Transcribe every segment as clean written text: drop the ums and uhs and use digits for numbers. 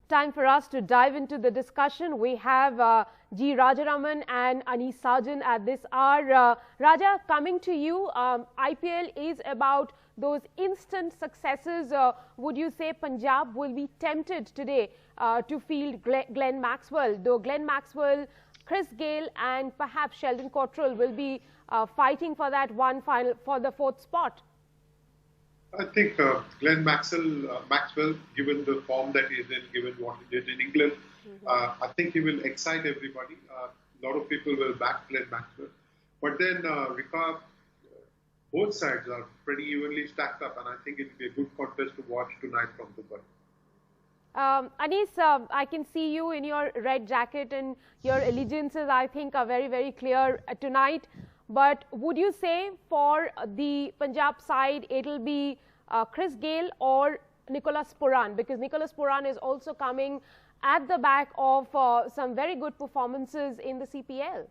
Time for us to dive into the discussion. We have G. Rajaraman and Anis Sajan at this hour. Raja, coming to you, IPL is about those instant successes. Would you say Punjab will be tempted today to field Glenn Maxwell? Though Glenn Maxwell, Chris Gayle and perhaps Sheldon Cottrell will be fighting for that one final, for the fourth spot. I think Glenn Maxwell, given the form that he's in, given what he did in England, I think he will excite everybody. A lot of people will back Glenn Maxwell. But then, Rika, both sides are pretty evenly stacked up, and I think it will be a good contest to watch tonight from Dubai. Anis, I can see you in your red jacket, and your allegiances, I think, are very, very clear tonight. But would you say for the Punjab side, it'll be Chris Gayle or Nicholas Pooran? Because Nicholas Pooran is also coming at the back of some very good performances in the CPL.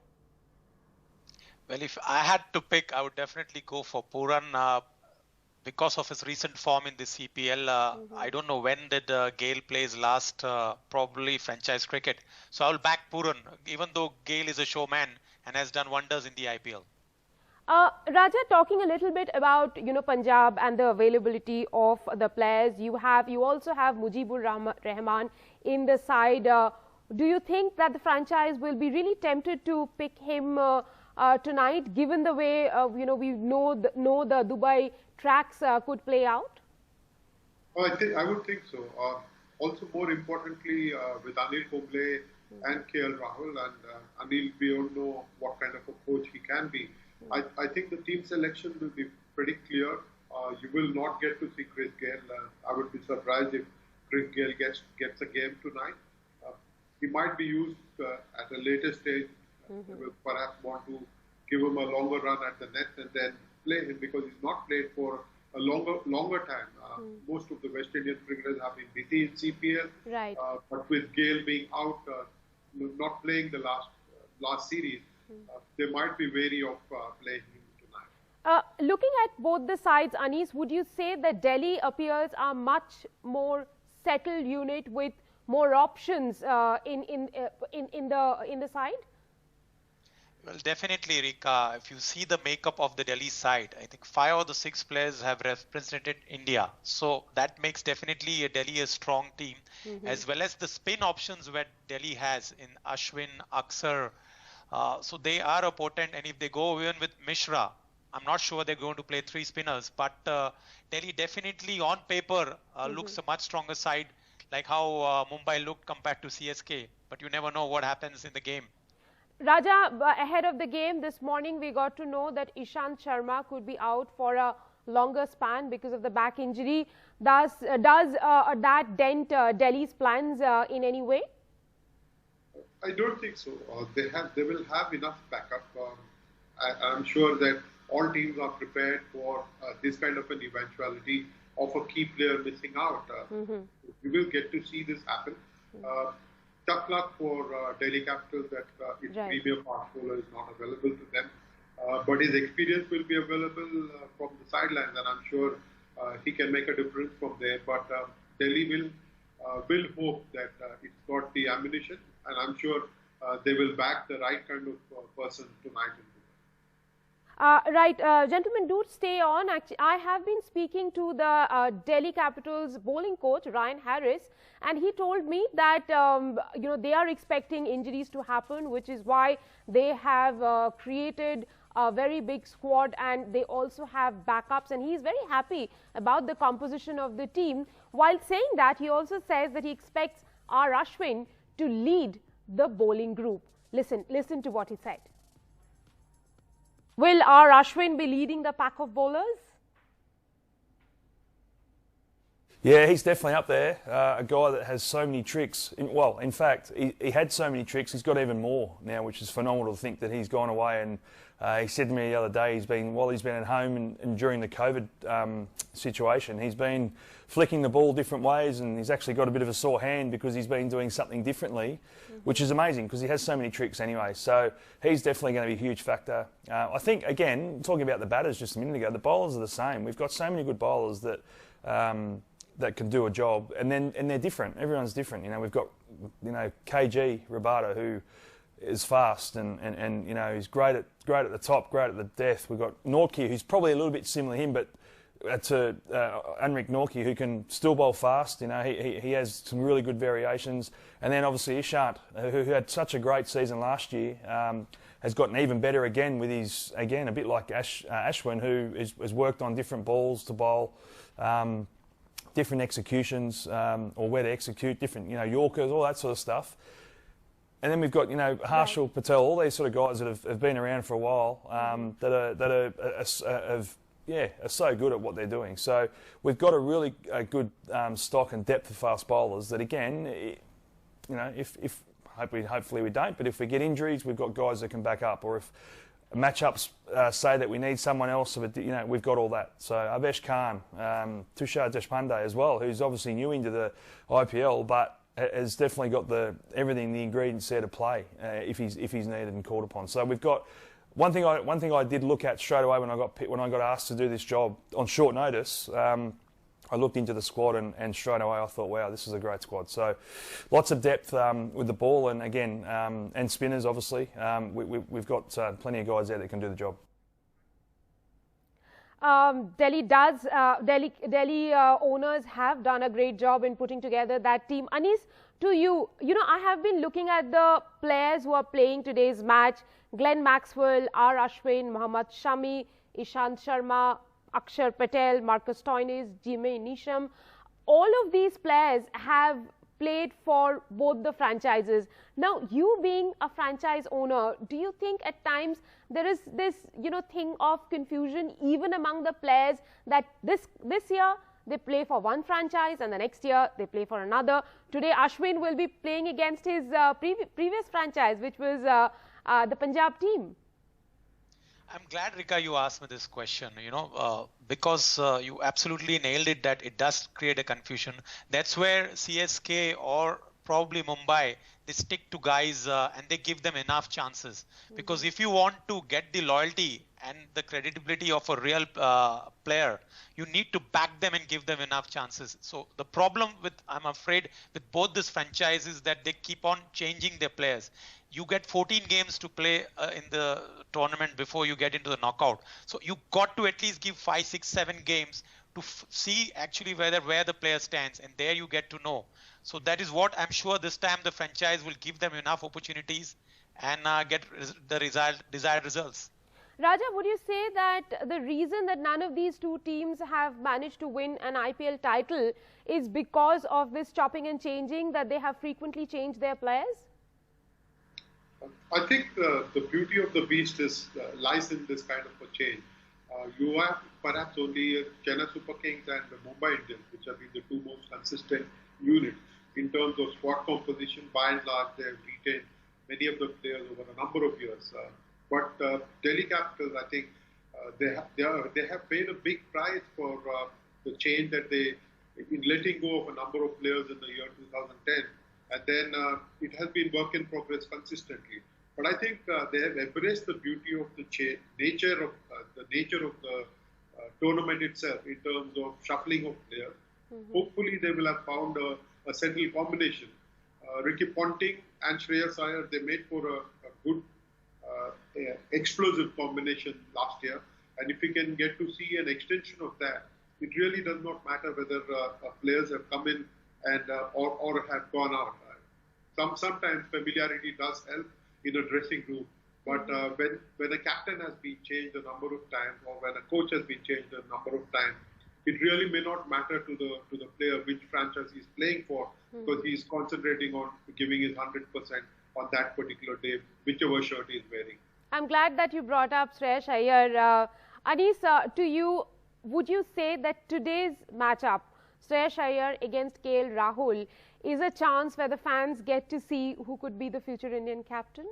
Well, if I had to pick, I would definitely go for Pooran because of his recent form in the CPL. I don't know when did Gayle plays last, probably franchise cricket. So I will back Pooran, even though Gayle is a showman and has done wonders in the IPL. Raja, talking a little bit about Punjab and the availability of the players, you also have Mujibur Rahman in the side. Do you think that the franchise will be really tempted to pick him tonight, given the way we know the Dubai tracks could play out? I would think so. Also, more importantly, with Anil Kumble and KL Rahul, and Anil, we all know what kind of a coach he can be. I think the team selection will be pretty clear. You will not get to see Chris Gayle. I would be surprised if Chris Gayle gets a game tonight. He might be used at a later stage. They will perhaps want to give him a longer run at the net and then play him, because he's not played for a longer time. Most of the West Indian cricketers have been busy in CPL, right. But with Gayle being out, not playing the last series, they might be wary of playing him tonight. Looking at both the sides, Anis, would you say that Delhi appears a much more settled unit with more options in the side? Well, definitely, Rika. If you see the makeup of the Delhi side, I think 5 of the 6 players have represented India. So that makes definitely Delhi a strong team, as well as the spin options where Delhi has in Ashwin, Aksar. So they are a potent, and if they go even with Mishra, I'm not sure they're going to play 3 spinners. But Delhi definitely on paper looks a much stronger side, like how Mumbai looked compared to CSK. But you never know what happens in the game. Raja, ahead of the game this morning, we got to know that Ishant Sharma could be out for a longer span because of the back injury. Does that dent Delhi's plans in any way? I don't think so. They will have enough backup. I'm sure that all teams are prepared for this kind of an eventuality of a key player missing out. We will get to see this happen. Tough luck for Delhi Capitals that its premier fast bowler is not available to them. But his experience will be available from the sidelines, and I'm sure he can make a difference from there. But Delhi will hope that it's got the ammunition, and I'm sure they will back the right kind of person tonight. Right, gentlemen, do stay on. Actually, I have been speaking to the Delhi Capitals bowling coach, Ryan Harris, and he told me that they are expecting injuries to happen, which is why they have created a very big squad, and they also have backups, and he's very happy about the composition of the team. While saying that, he also says that he expects R. Ashwin to lead the bowling group. Listen to what he said. Will R. Ashwin be leading the pack of bowlers? Yeah, he's definitely up there. A guy that has so many tricks. In fact, he had so many tricks. He's got even more now, which is phenomenal to think that he's gone away. And he said to me the other day, while he's been at home and during the COVID situation, he's been flicking the ball different ways, and he's actually got a bit of a sore hand because he's been doing something differently, which is amazing because he has so many tricks anyway. So he's definitely going to be a huge factor. I think, again, talking about the batters just a minute ago, the bowlers are the same. We've got so many good bowlers that that can do a job, and they're different. Everyone's different. You know, we've got KG Rabada, who is fast and he's great at the top, great at the death. We've got Nortje, who's probably a little bit similar to him, but to Anrik Nortje, who can still bowl fast. You know, he has some really good variations. And then obviously Ishant, who had such a great season last year, has gotten even better again with his, again, a bit like Ashwin, who has worked on different balls to bowl, different executions, or where to execute, different, Yorkers, all that sort of stuff. And then we've got, Harshal Patel, all these sort of guys that have been around for a while, that are so good at what they're doing. So we've got a really good stock and depth of fast bowlers that, again, if hopefully we don't, but if we get injuries, we've got guys that can back up. Or if matchups say that we need someone else, we've got all that. So Avesh Khan, Tushar Deshpande as well, who's obviously new into the IPL, but has definitely got the ingredients there to play if he's needed and called upon. So we've got one thing I did look at straight away when I got asked to do this job on short notice. I looked into the squad and straight away I thought, wow, this is a great squad. So lots of depth with the ball, and again, and spinners obviously. We've got plenty of guys there that can do the job. Delhi owners have done a great job in putting together that team. Anis, to you, I have been looking at the players who are playing today's match: Glenn Maxwell, R. Ashwin, Mohammad Shami, Ishant Sharma, Akshar Patel, Marcus Stoinis, Jimmy Neesham. All of these players have played for both the franchises. Now, you being a franchise owner, do you think at times there is this, thing of confusion even among the players that this year they play for one franchise and the next year they play for another? Today, Ashwin will be playing against his previous franchise, which was the Punjab team. I'm glad, Rika, you asked me this question, because you absolutely nailed it that it does create a confusion. That's where CSK or probably Mumbai, they stick to guys and they give them enough chances. Because if you want to get the loyalty and the credibility of a real player, you need to back them and give them enough chances. So the problem I'm afraid, with both these franchises that they keep on changing their players. You get 14 games to play in the tournament before you get into the knockout. So you got to at least give 5, 6, 7 games to see actually where the player stands, and there you get to know. So that is what I'm sure this time the franchise will give them enough opportunities and get the desired results. Raja, would you say that the reason that none of these two teams have managed to win an IPL title is because of this chopping and changing, that they have frequently changed their players? I think the beauty of the beast lies in this kind of a change. You have perhaps only Chennai Super Kings and the Mumbai Indians, which have been the two most consistent units in terms of squad composition. By and large, they have retained many of the players over a number of years. But Delhi Capitals, I think, they have paid a big price for the change that in letting go of a number of players in the year 2010. And then it has been work in progress consistently. But I think they have embraced the beauty of the nature of the tournament itself in terms of shuffling of players. Hopefully, they will have found a settled combination. Ricky Ponting and Shreyas Iyer, they made for a good explosive combination last year. And if we can get to see an extension of that, it really does not matter whether players have come in and or have gone out. Sometimes familiarity does help in a dressing room, but when a captain has been changed a number of times, or when a coach has been changed a number of times, it really may not matter to the player which franchise he's playing for, because he's concentrating on giving his 100% on that particular day, whichever shirt he's wearing. I'm glad that you brought up Shreyas Iyer. Anis, to you, would you say that today's matchup, Shreyas Iyer against KL Rahul, is a chance where the fans get to see who could be the future Indian captain?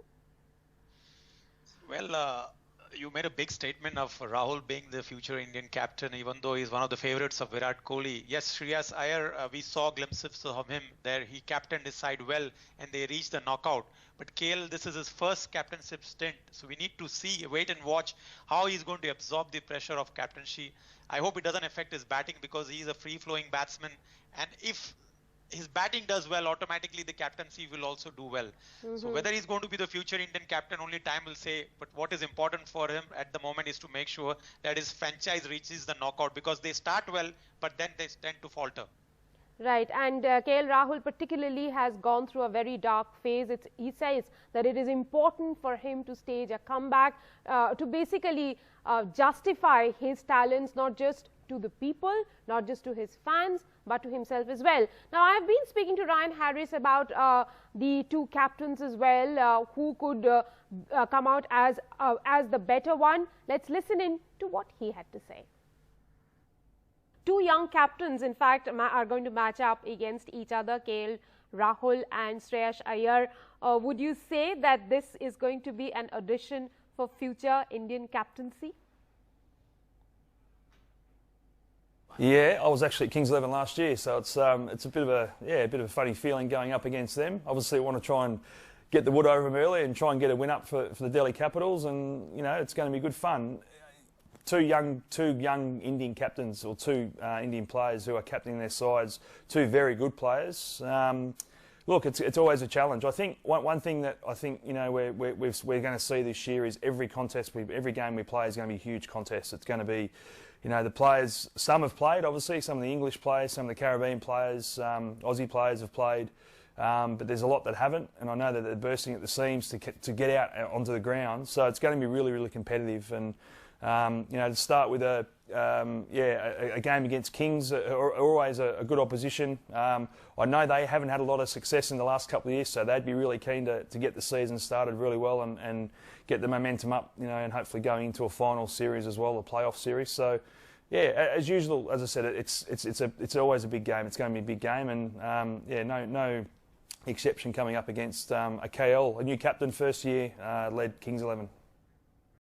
Well, you made a big statement of Rahul being the future Indian captain, even though he's one of the favorites of Virat Kohli. Yes, Shreyas Iyer, we saw glimpses of him there. He captained his side well and they reached the knockout. But KL, this is his first captainship stint. So we need to see, wait and watch how he's going to absorb the pressure of captaincy. I hope it doesn't affect his batting because he's a free-flowing batsman. And if his batting does well, automatically the captaincy will also do well. So whether he's going to be the future Indian captain, only time will say. But what is important for him at the moment is to make sure that his franchise reaches the knockout, because they start well, but then they tend to falter. Right, and KL Rahul particularly has gone through a very dark phase. He says that it is important for him to stage a comeback, to basically justify his talents, not just to the people, not just to his fans, but to himself as well. Now, I have been speaking to Ryan Harris about the two captains as well, who could come out as the better one. Let's listen in to what he had to say. Two young captains, in fact, are going to match up against each other, KL Rahul and Shreyas Iyer. Would you say that this is going to be an addition for future Indian captaincy? Yeah, I was actually at Kings XI last year, so it's a bit of a funny feeling going up against them. Obviously, I want to try and get the wood over them early and try and get a win up for the Delhi Capitals, and you know it's going to be good fun. Two young Indian captains, or two Indian players who are captaining their sides, two very good players. Look, it's always a challenge. I think one thing that I think we're going to see this year is every game we play is going to be a huge contest. It's going to be, the players. Some have played, obviously. Some of the English players, some of the Caribbean players, Aussie players have played, but there's a lot that haven't. And I know that they're bursting at the seams to get out onto the ground. So it's going to be really, really competitive. And to start with a game against Kings are always a good opposition. I know they haven't had a lot of success in the last couple of years, so they'd be really keen to get the season started really well and get the momentum up, and hopefully going into a final series as well, a playoff series. So, yeah, as usual, as I said, it's always a big game. It's going to be a big game, and no exception coming up against a KL, a new captain, first year, led Kings XI.